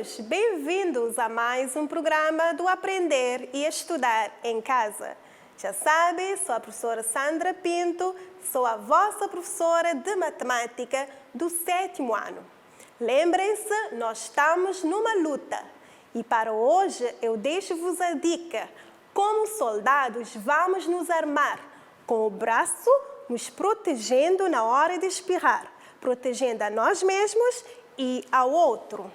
alunos, bem-vindos a mais um programa do Aprender e Estudar em Casa. Já sabe, sou a professora Sandra Pinto, sou a vossa professora de matemática do 7º ano. Lembrem-se, nós estamos numa luta e para hoje eu deixo-vos a dica: como soldados vamos nos armar, com o braço nos protegendo na hora de espirrar, protegendo a nós mesmos e ao outro.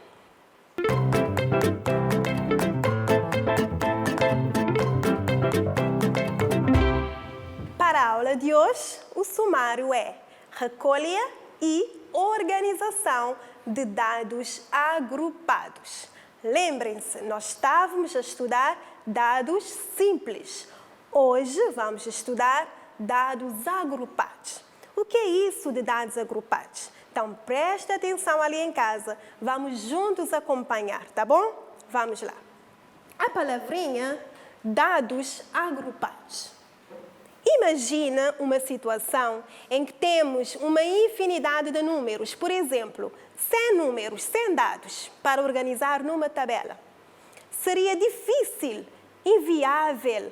Para a aula de hoje, o sumário é recolha e organização de dados agrupados. Lembrem-se, nós estávamos a estudar dados simples. Hoje vamos estudar dados agrupados. O que é isso de dados agrupados? Então, preste atenção ali em casa. Vamos juntos acompanhar, tá bom? Vamos lá. A palavrinha dados agrupados. Imagina uma situação em que temos uma infinidade de números, por exemplo, 100 números, 100 dados, para organizar numa tabela. Seria difícil, inviável,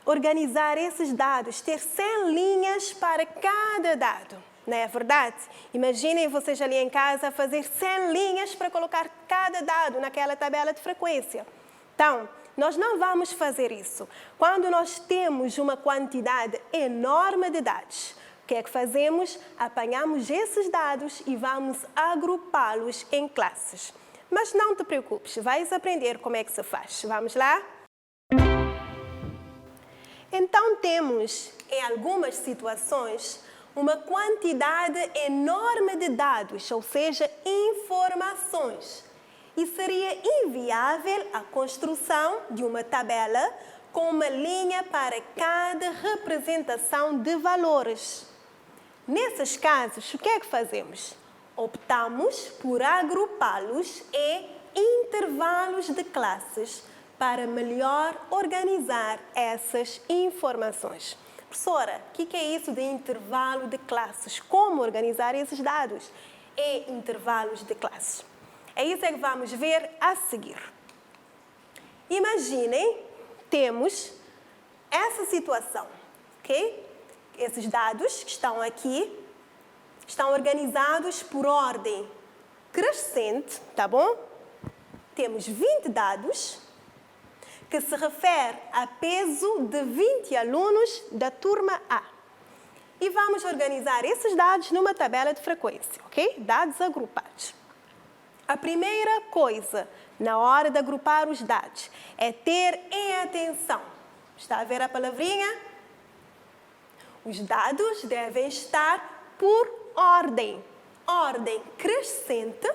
organizar esses dados, ter 100 linhas para cada dado. Não é verdade? Imaginem vocês ali em casa fazer 100 linhas para colocar cada dado naquela tabela de frequência. Então, nós não vamos fazer isso. Quando nós temos uma quantidade enorme de dados, o que é que fazemos? Apanhamos esses dados e vamos agrupá-los em classes. Mas não te preocupes, vais aprender como é que se faz. Vamos lá? Então, temos, em algumas situações, uma quantidade enorme de dados, ou seja, informações. E seria inviável a construção de uma tabela com uma linha para cada representação de valores. Nesses casos, o que é que fazemos? Optamos por agrupá-los em intervalos de classes para melhor organizar essas informações. Professora, o que é isso de intervalo de classes? Como organizar esses dados em intervalos de classes? É isso que vamos ver a seguir. Imaginem, temos essa situação, ok? Esses dados que estão aqui estão organizados por ordem crescente, tá bom? Temos 20 dados que se refere a peso de 20 alunos da turma A. E vamos organizar esses dados numa tabela de frequência, ok? Dados agrupados. A primeira coisa na hora de agrupar os dados é ter em atenção. Está a ver a palavrinha? Os dados devem estar por ordem. Ordem crescente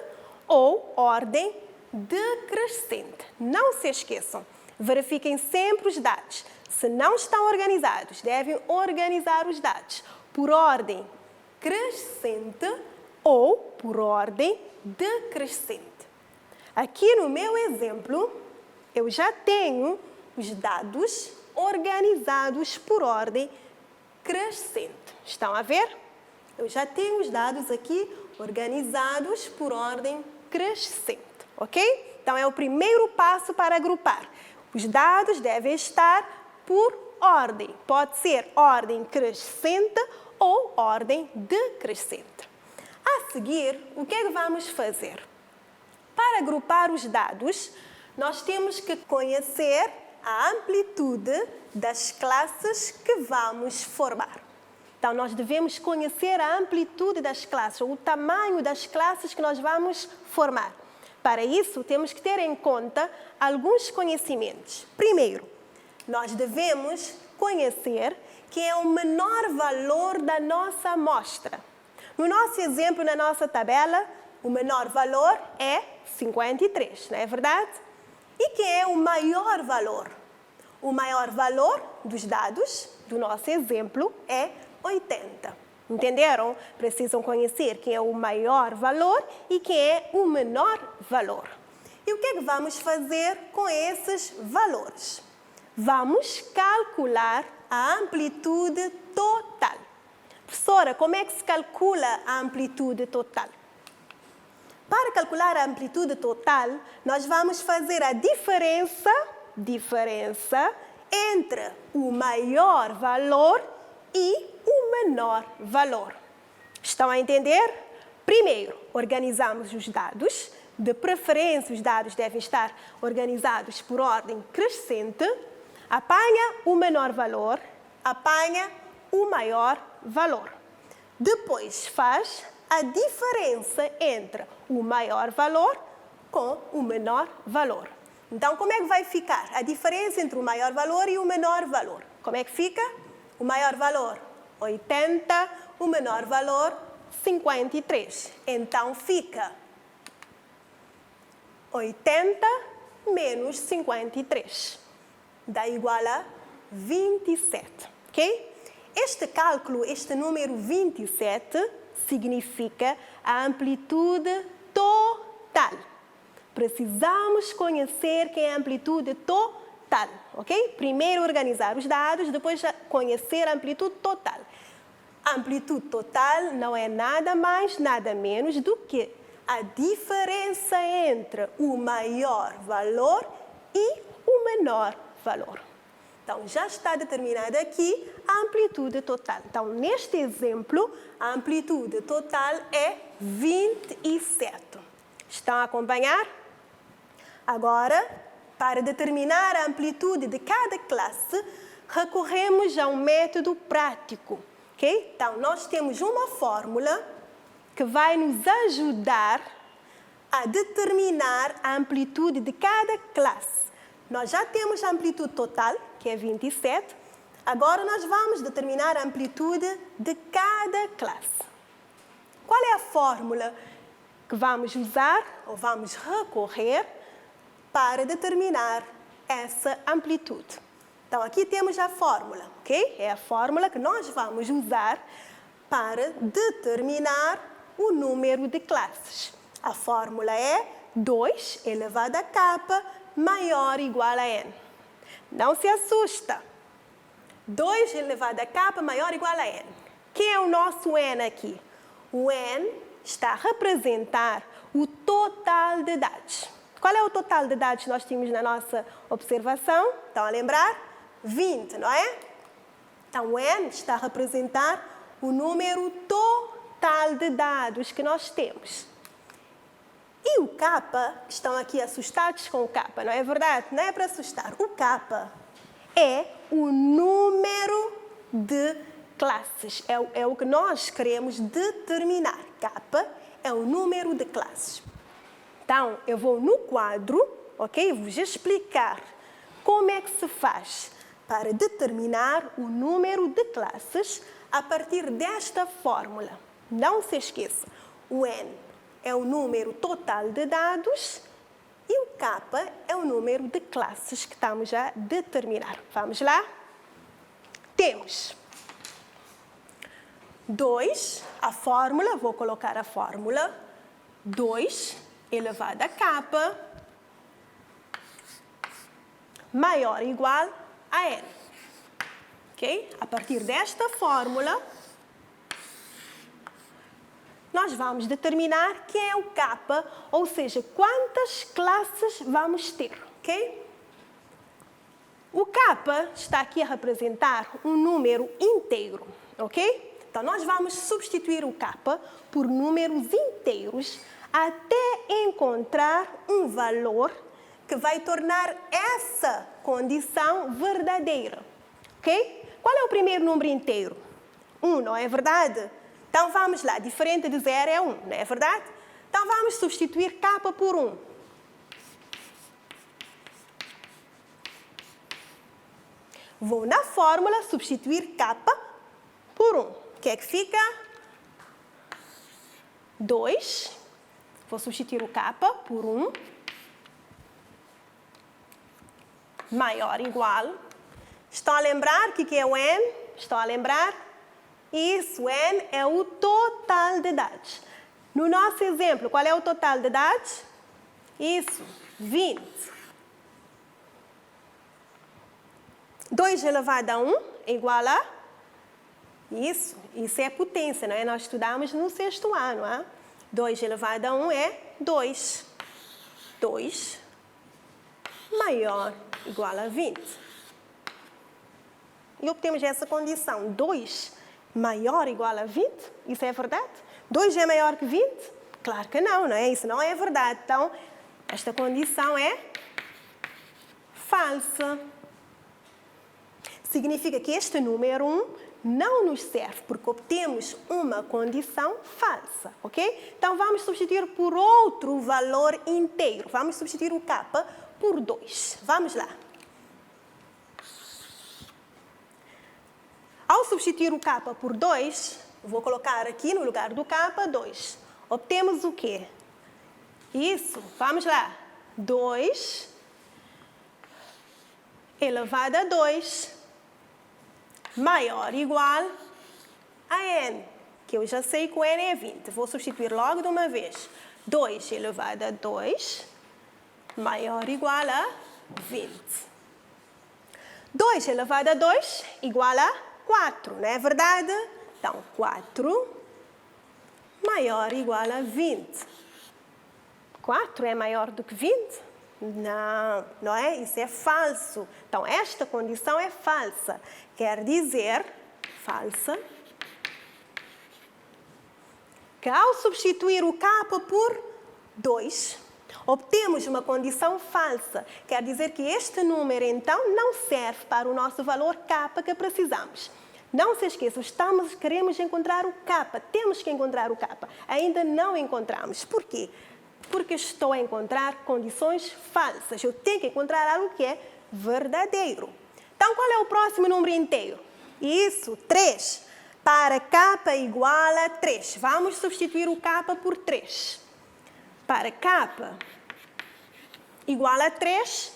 ou ordem decrescente. Não se esqueçam. Verifiquem sempre os dados. Se não estão organizados, devem organizar os dados por ordem crescente ou por ordem decrescente. Aqui no meu exemplo, eu já tenho os dados organizados por ordem crescente. Estão a ver? Eu já tenho os dados aqui organizados por ordem crescente, ok? Então, é o primeiro passo para agrupar. Os dados devem estar por ordem. Pode ser ordem crescente ou ordem decrescente. A seguir, o que é que vamos fazer? Para agrupar os dados, nós temos que conhecer a amplitude das classes que vamos formar. Então, nós devemos conhecer a amplitude das classes, o tamanho das classes que nós vamos formar. Para isso, temos que ter em conta alguns conhecimentos. Primeiro, nós devemos conhecer que é o menor valor da nossa amostra. No nosso exemplo, na nossa tabela, o menor valor é 53, não é verdade? E que é o maior valor? O maior valor dos dados do nosso exemplo é 80. Entenderam? Precisam conhecer quem é o maior valor e quem é o menor valor. E o que é que vamos fazer com esses valores? Vamos calcular a amplitude total. Professora, como é que se calcula a amplitude total? Para calcular a amplitude total, nós vamos fazer a diferença entre o maior valor e o menor valor. Estão a entender? Primeiro, organizamos os dados. De preferência, os dados devem estar organizados por ordem crescente. Apanha o menor valor, apanha o maior valor. Depois faz a diferença entre o maior valor com o menor valor. Então, como é que vai ficar a diferença entre o maior valor e o menor valor? Como é que fica? O maior valor, 80, o menor valor, 53. Então, fica 80 menos 53. Dá igual a 27, ok? Este cálculo, este número 27, significa a amplitude total. Precisamos conhecer que é a amplitude total, ok? Primeiro organizar os dados, depois conhecer a amplitude total. A amplitude total não é nada mais, nada menos do que a diferença entre o maior valor e o menor valor. Então, já está determinada aqui a amplitude total. Então, neste exemplo, a amplitude total é 27. Estão a acompanhar? Agora, para determinar a amplitude de cada classe, recorremos a um método prático. Okay? Então, nós temos uma fórmula que vai nos ajudar a determinar a amplitude de cada classe. Nós já temos a amplitude total, que é 27. Agora nós vamos determinar a amplitude de cada classe. Qual é a fórmula que vamos usar ou vamos recorrer para determinar essa amplitude? Então, aqui temos a fórmula, ok? É a fórmula que nós vamos usar para determinar o número de classes. A fórmula é 2 elevado a k maior ou igual a n. Não se assusta. 2 elevado a k maior ou igual a n. Quem é o nosso n aqui? O n está a representar o total de dados. Qual é o total de dados que nós tínhamos na nossa observação? Estão a lembrar? 20, não é? Então, o n está a representar o número total de dados que nós temos. E o k, estão aqui assustados com o k, não é verdade? Não é para assustar. O k é o número de classes. É o que nós queremos determinar. K é o número de classes. Então, eu vou no quadro, ok? Vos explicar como é que se faz para determinar o número de classes a partir desta fórmula. Não se esqueça, o n é o número total de dados e o k é o número de classes que estamos a determinar. Vamos lá? Temos 2, a fórmula, vou colocar a fórmula, 2 elevado a k maior ou igual a n. Ok? A partir desta fórmula, nós vamos determinar quem é o k, ou seja, quantas classes vamos ter. Ok? O k está aqui a representar um número inteiro. Ok? Então, nós vamos substituir o k por números inteiros até encontrar um valor que vai tornar essa condição verdadeira. Ok? Qual é o primeiro número inteiro? 1, não é verdade? Então, vamos lá. Diferente de 0 é 1, não é verdade? Então, vamos substituir k por 1. Vou na fórmula substituir k por 1. O que é que fica? 2. Vou substituir o k por 1. Maior ou igual. Estão a lembrar o que é o n? Estão a lembrar? Isso, n é o total de dados. No nosso exemplo, qual é o total de dados? Isso, 20. 2 elevado a 1 é igual a... Isso é potência, não é? Nós estudamos no 6º ano, hein? 2 elevado a 1 é 2. 2 maior ou igual a 20. E obtemos essa condição. 2 maior ou igual a 20? Isso é verdade? 2 é maior que 20? Claro que não, não é? Isso não é verdade. Então, esta condição é falsa. Significa que este número 1 não nos serve, porque obtemos uma condição falsa, ok? Então, vamos substituir por outro valor inteiro. Vamos substituir o k por 2. Vamos lá. Ao substituir o k por 2, vou colocar aqui no lugar do k 2. Obtemos o quê? Isso, vamos lá. 2 elevado a 2 maior ou igual a n, que eu já sei que o n é 20. Vou substituir logo de uma vez. 2 elevado a 2 maior ou igual a 20. 2 elevado a 2 igual a 4, não é verdade? Então, 4 maior ou igual a 20. 4 é maior do que 20? Não, não é? Isso é falso. Então, esta condição é falsa. Quer dizer, falsa, que ao substituir o k por 2, obtemos uma condição falsa. Quer dizer que este número, então, não serve para o nosso valor k que precisamos. Não se esqueçam, queremos encontrar o k, temos que encontrar o k. Ainda não encontramos. Por quê? Porque estou a encontrar condições falsas. Eu tenho que encontrar algo que é verdadeiro. Então, qual é o próximo número inteiro? Isso, 3. Para k igual a 3. Vamos substituir o k por 3. Para k igual a 3,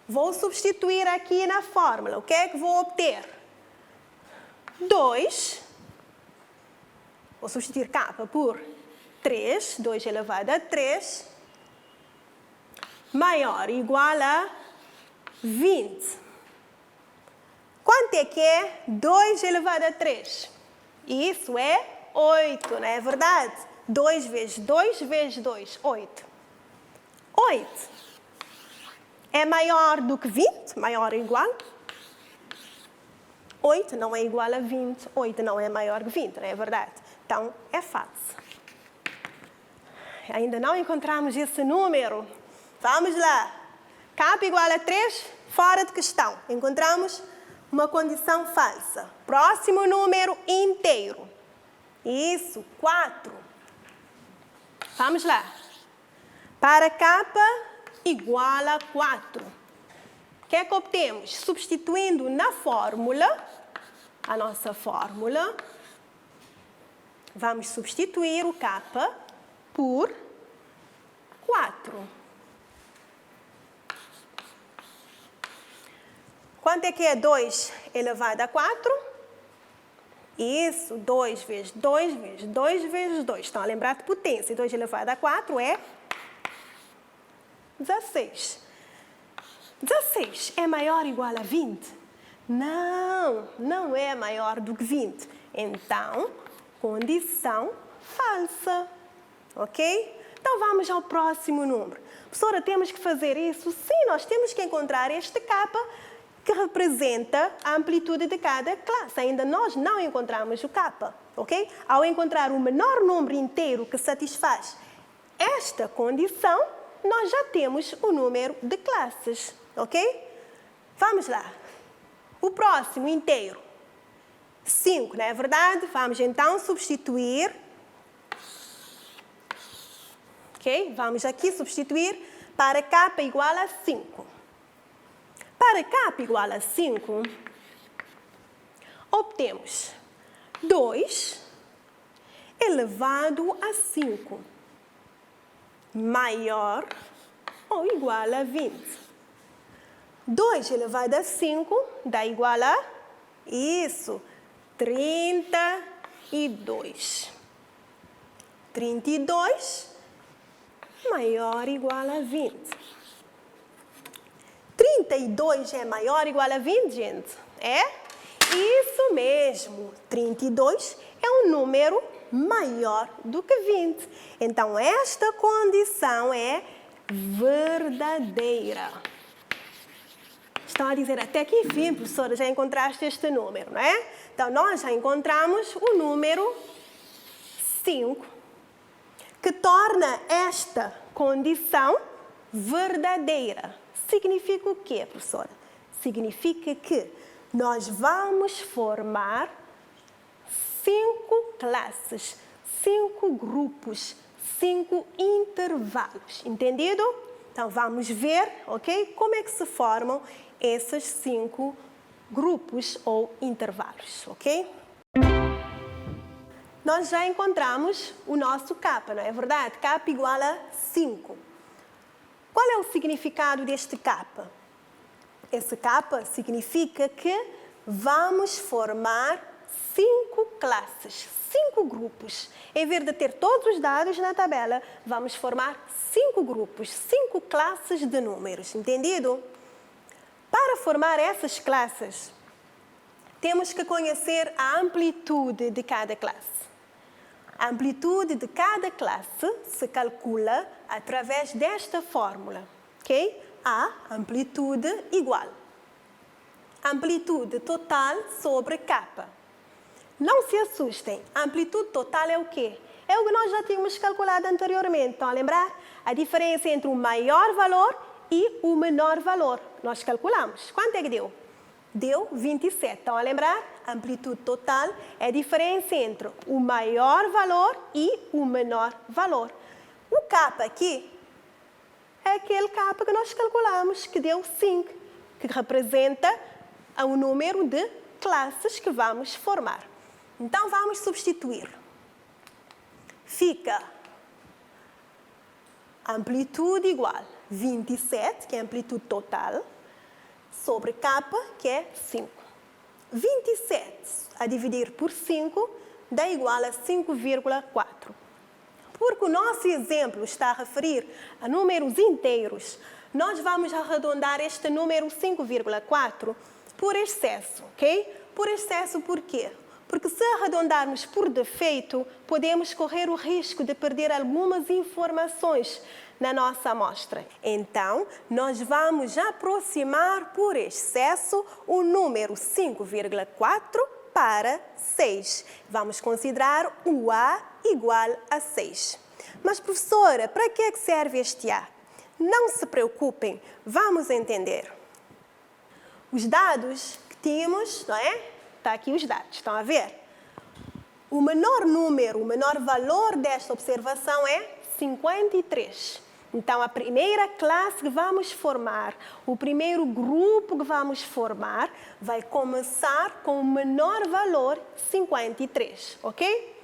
vou substituir aqui na fórmula. O que é que vou obter? 2. Vou substituir k por 3, 2 elevado a 3, maior ou igual a 20. Quanto é que é 2 elevado a 3? Isso é 8, não é verdade? 2 vezes 2 vezes 2, 8. 8 é maior do que 20? Maior ou igual? 8 não é igual a 20. 8 não é maior que 20, não é verdade? Então, é falso. Ainda não encontramos esse número. Vamos lá. K igual a 3, fora de questão. Encontramos uma condição falsa. Próximo número inteiro. Isso, 4. Vamos lá. Para k igual a 4. O que é que obtemos? Substituindo na fórmula, a nossa fórmula, vamos substituir o k por 4. Quanto é que é 2 elevado a 4? Isso, 2 vezes 2 vezes 2 vezes 2. Estão a lembrar de potência. 2 elevado a 4 é 16. 16 é maior ou igual a 20? Não, não é maior do que 20. Então, condição falsa. Ok? Então, vamos ao próximo número. Professora, temos que fazer isso? Sim, nós temos que encontrar este k que representa a amplitude de cada classe. Ainda nós não encontramos o k, ok? Ao encontrar o menor número inteiro que satisfaz esta condição, nós já temos o número de classes, ok? Vamos lá. O próximo inteiro, 5, não é verdade? Vamos então substituir. Ok? Vamos aqui substituir para k igual a 5. Para k igual a 5, obtemos 2 elevado a 5 maior ou igual a 20. 2 elevado a 5 dá igual a, isso, 32. 32 maior ou igual a 20. 32 é maior ou igual a 20, gente? É? Isso mesmo, 32 é um número maior do que 20. Então, esta condição é verdadeira. Estão a dizer, até que enfim, professora, já encontraste este número, não é? Então, nós já encontramos o número 5, que torna esta condição verdadeira. Significa o quê, professora? Significa que nós vamos formar 5 classes, 5 grupos, 5 intervalos. Entendido? Então, vamos ver, ok? Como é que se formam esses 5 grupos ou intervalos, ok? Nós já encontramos o nosso K, não é verdade? K igual a 5. Qual é o significado deste K? Esse K significa que vamos formar 5 classes, 5 grupos. Em vez de ter todos os dados na tabela, vamos formar 5 grupos, 5 classes de números. Entendido? Para formar essas classes, temos que conhecer a amplitude de cada classe. A amplitude de cada classe se calcula através desta fórmula, ok? A amplitude igual amplitude total sobre K. Não se assustem, a amplitude total é o quê? É o que nós já tínhamos calculado anteriormente. Estão a lembrar? A diferença entre o maior valor e o menor valor. Nós calculamos. Quanto é que deu? Deu 27. Estão a lembrar? A amplitude total é a diferença entre o maior valor e o menor valor. O K aqui é aquele K que nós calculamos, que deu 5, que representa o número de classes que vamos formar. Então, vamos substituir. Fica amplitude igual 27, que é a amplitude total, sobre K, que é 5. 27 a dividir por 5 dá igual a 5,4. Porque o nosso exemplo está a referir a números inteiros, nós vamos arredondar este número 5,4 por excesso, ok? Por excesso por quê? Porque se arredondarmos por defeito, podemos correr o risco de perder algumas informações na nossa amostra. Então, nós vamos aproximar por excesso o número 5,4 para 6. Vamos considerar o A igual a 6. Mas, professora, para que é que serve este A? Não se preocupem, vamos entender. Os dados que tínhamos, não é? Está aqui os dados, estão a ver? O menor número, o menor valor desta observação é 53. Então, a primeira classe que vamos formar, o primeiro grupo que vamos formar, vai começar com o menor valor, 53, ok?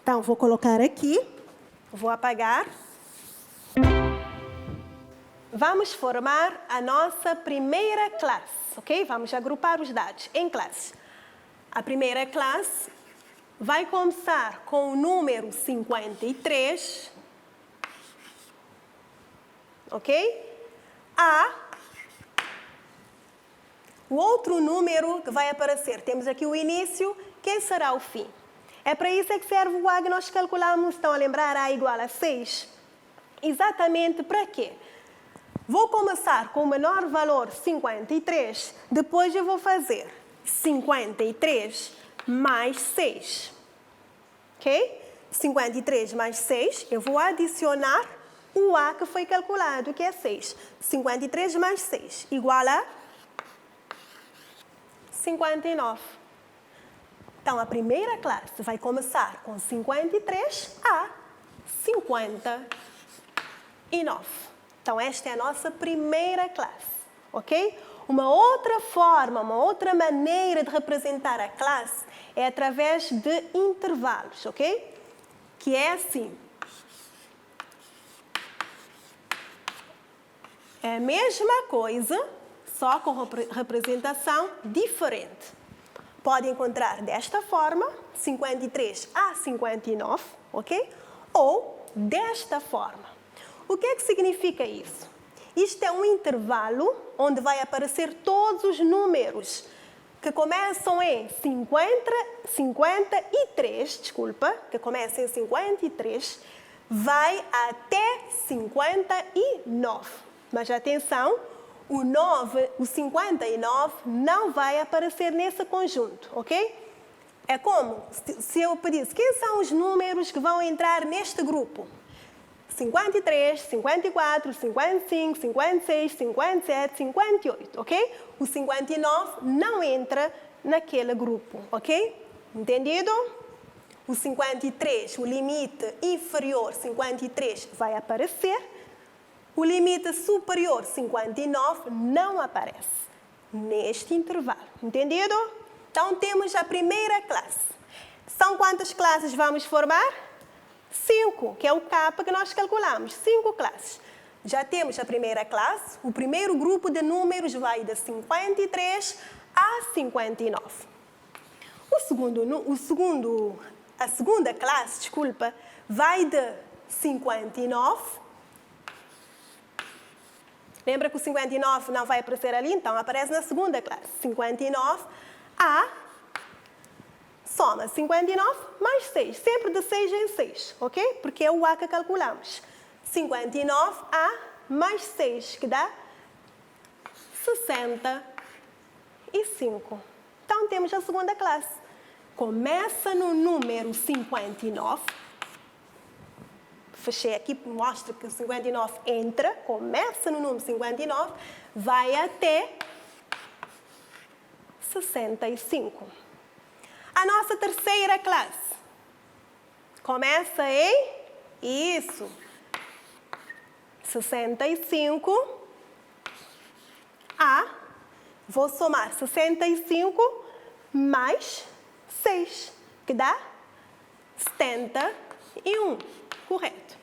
Então, vou colocar aqui, vou apagar. Vamos formar a nossa primeira classe, ok? Vamos agrupar os dados em classes. A primeira classe vai começar com o número 53, ok? O outro número que vai aparecer, temos aqui o início, quem será o fim? É para isso que serve o A que nós calculamos, estão a lembrar? A igual a 6. Exatamente para quê? Vou começar com o menor valor 53, depois eu vou fazer 53 mais 6, ok? 53 mais 6, eu vou adicionar o A que foi calculado, que é 6. 53 mais 6 igual a 59. Então, a primeira classe vai começar com 53 a 59. Então, esta é a nossa primeira classe, ok? Uma outra forma, uma outra maneira de representar a classe é através de intervalos, ok? Que é assim. É a mesma coisa, só com representação diferente. Pode encontrar desta forma, 53 a 59, ok? Ou desta forma. O que é que significa isso? Isto é um intervalo onde vai aparecer todos os números que começam em 53, que começam em 53, vai até 59. Mas atenção, o 59 não vai aparecer nesse conjunto, ok? É como se eu pedisse, quem são os números que vão entrar neste grupo? 53, 54, 55, 56, 57, 58, ok? O 59 não entra naquele grupo, ok? Entendido? O 53, o limite inferior 53 vai aparecer. O limite superior 59 não aparece neste intervalo. Entendido? Então, temos a primeira classe. São quantas classes vamos formar? 5, que é o K que nós calculamos. 5 classes. Já temos a primeira classe. O primeiro grupo de números vai de 53 a 59. A segunda classe, vai de 59. Lembra que o 59 não vai aparecer ali? Então, aparece na segunda classe. 59 a... Soma 59 mais 6. Sempre de 6 em 6, ok? Porque é o A que calculamos. 59 a mais 6, que dá 65. Então, temos a segunda classe. Começa no número 59. Fechei aqui, mostra que o 59 entra, começa no número 59, vai até 65. A nossa terceira classe começa em, 65 a, vou somar 65 mais 6, que dá 71. Correto.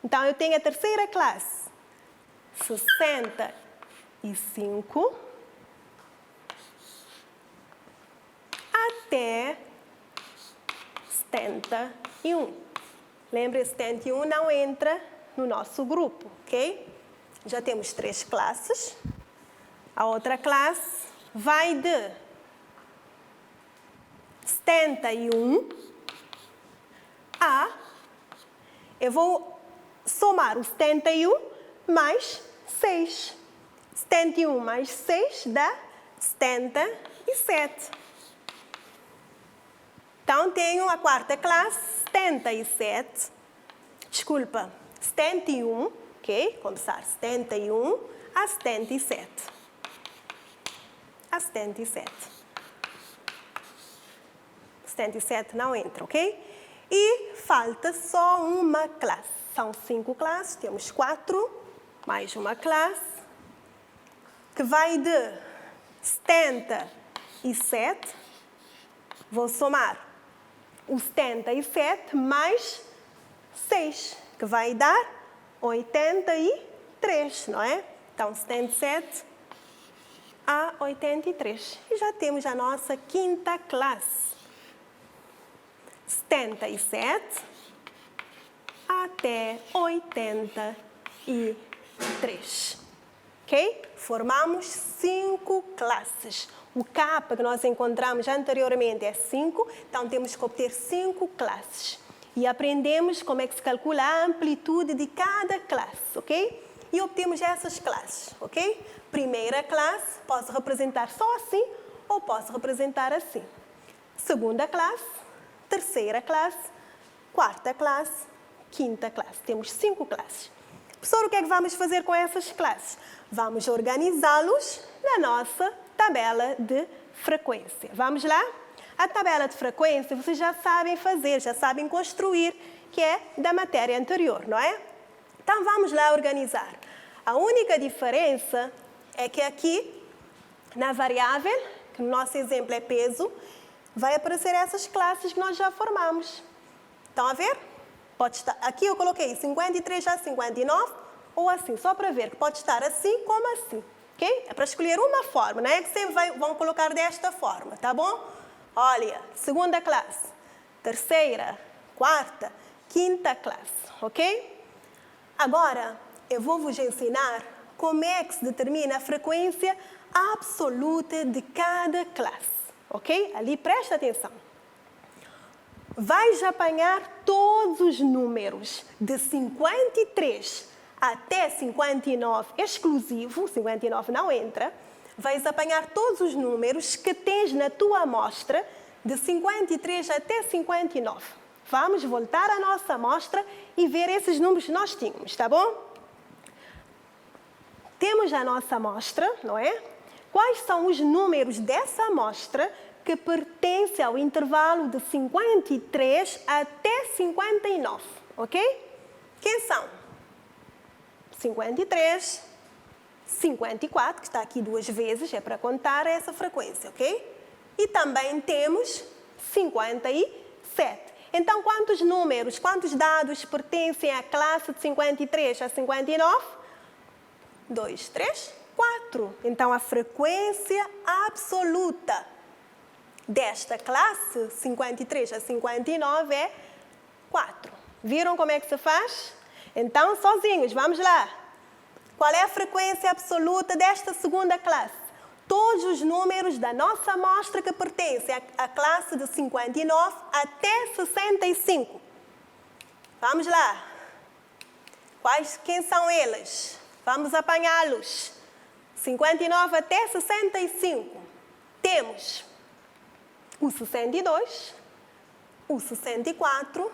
Então, eu tenho a terceira classe, 65 até 71. Lembre, 71 não entra no nosso grupo, ok? Já temos 3 classes. A outra classe vai de 71 a... Eu vou somar o 71 mais 6. 71 mais 6 dá 77. Então, tenho a quarta classe, 71, ok? Começar 71 a 77. A 77. 77 não entra, ok? E falta só uma classe. São 5 classes, temos 4, mais uma classe, que vai de 77. Vou somar o 77 mais 6, que vai dar 83, não é? Então, 77 a 83. E já temos a nossa quinta classe. 77 até 83. Ok? Formamos 5 classes. O K que nós encontramos anteriormente é 5, então temos que obter 5 classes. E aprendemos como é que se calcula a amplitude de cada classe, ok? E obtemos essas classes, ok? Primeira classe, posso representar só assim ou posso representar assim. Segunda classe, terceira classe, quarta classe, quinta classe. Temos 5 classes. Professor, o que é que vamos fazer com essas classes? Vamos organizá-los na nossa tabela de frequência. Vamos lá? A tabela de frequência vocês já sabem fazer, já sabem construir, que é da matéria anterior, não é? Então, vamos lá organizar. A única diferença é que aqui, na variável, que no nosso exemplo é peso, vai aparecer essas classes que nós já formamos. Estão a ver? Pode estar, aqui eu coloquei 53 a 59 ou assim, só para ver que pode estar assim como assim. Ok? É para escolher uma forma, não é que sempre vão colocar desta forma, tá bom? Olha, segunda classe, terceira, quarta, quinta classe, ok? Agora, eu vou vos ensinar como é que se determina a frequência absoluta de cada classe, ok? Ali presta atenção. Vais apanhar todos os números de 53 até 59 exclusivo, 59 não entra, vais apanhar todos os números que tens na tua amostra de 53 até 59. Vamos voltar à nossa amostra e ver esses números que nós tínhamos, tá bom? Temos a nossa amostra, não é? Quais são os números dessa amostra que pertencem ao intervalo de 53 até 59, ok? Quem são? 53, 54, que está aqui duas vezes, é para contar essa frequência, ok? E também temos 57. Então, quantos números, quantos dados pertencem à classe de 53 a 59? 2, 3, 4. Então, a frequência absoluta desta classe, 53 a 59, é 4. Viram como é que se faz? Então, sozinhos, vamos lá. Qual é a frequência absoluta desta segunda classe? Todos os números da nossa amostra que pertencem à classe de 59 até 65. Vamos lá. Quem são eles? Vamos apanhá-los. 59 até 65. Temos o 62, o 64.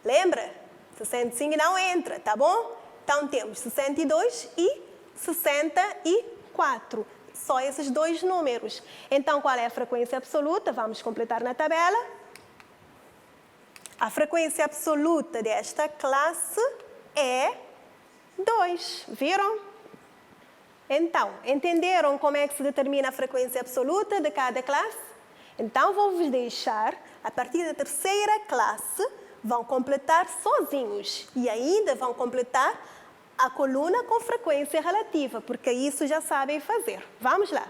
Lembra? 65 não entra, tá bom? Então, temos 62 e 64. Só esses dois números. Então, qual é a frequência absoluta? Vamos completar na tabela. A frequência absoluta desta classe é 2. Viram? Então, entenderam como é que se determina a frequência absoluta de cada classe? Então, vou-vos deixar, a partir da terceira classe, vão completar sozinhos. E ainda vão completar a coluna com frequência relativa, porque isso já sabem fazer. Vamos lá.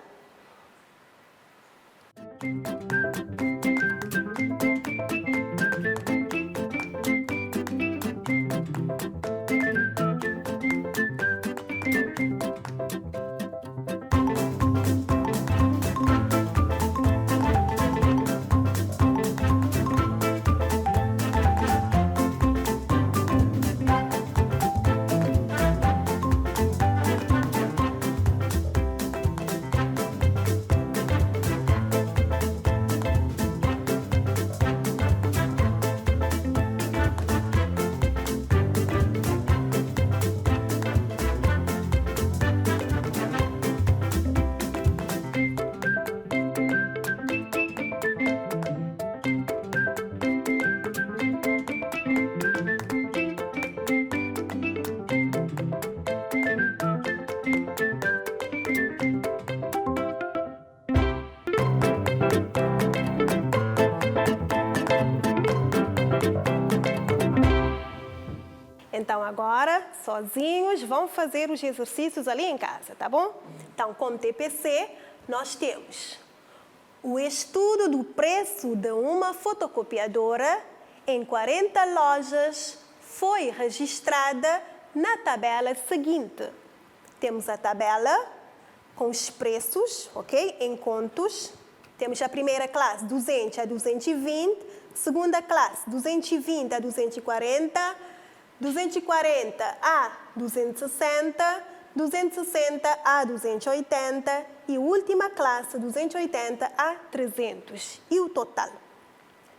Então, agora, sozinhos, vão fazer os exercícios ali em casa, tá bom? Então, como TPC, nós temos o estudo do preço de uma fotocopiadora em 40 lojas foi registrada na tabela seguinte. Temos a tabela com os preços, ok? Em contos. Temos a primeira classe, 200 a 220. Segunda classe, 220 a 240. 240 a 260. 260 a 280. E última classe, 280 a 300. E o total.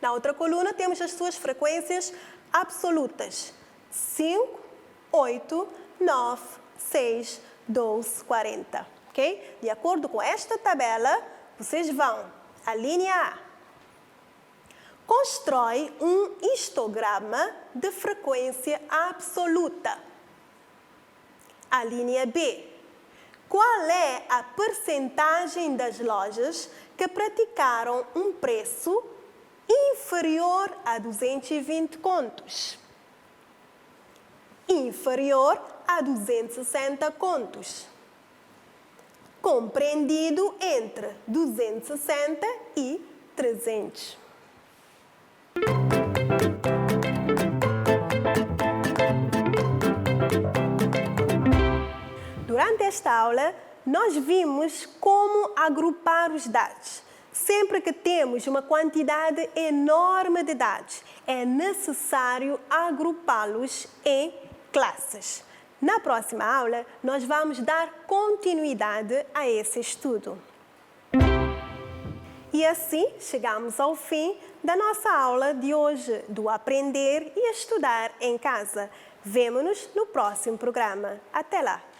Na outra coluna, temos as suas frequências absolutas. 5, 8, 9, 6, 12, 40. Ok? De acordo com esta tabela, vocês vão à linha A. Constrói um histograma de frequência absoluta. A linha B. Qual é a percentagem das lojas que praticaram um preço inferior a 220 contos? Inferior a 260 contos. Compreendido entre 260 e 300. Durante esta aula, nós vimos como agrupar os dados. Sempre que temos uma quantidade enorme de dados, é necessário agrupá-los em classes. Na próxima aula, nós vamos dar continuidade a esse estudo. E assim chegamos ao fim da nossa aula de hoje, do Aprender e Estudar em Casa. Vemo-nos no próximo programa. Até lá!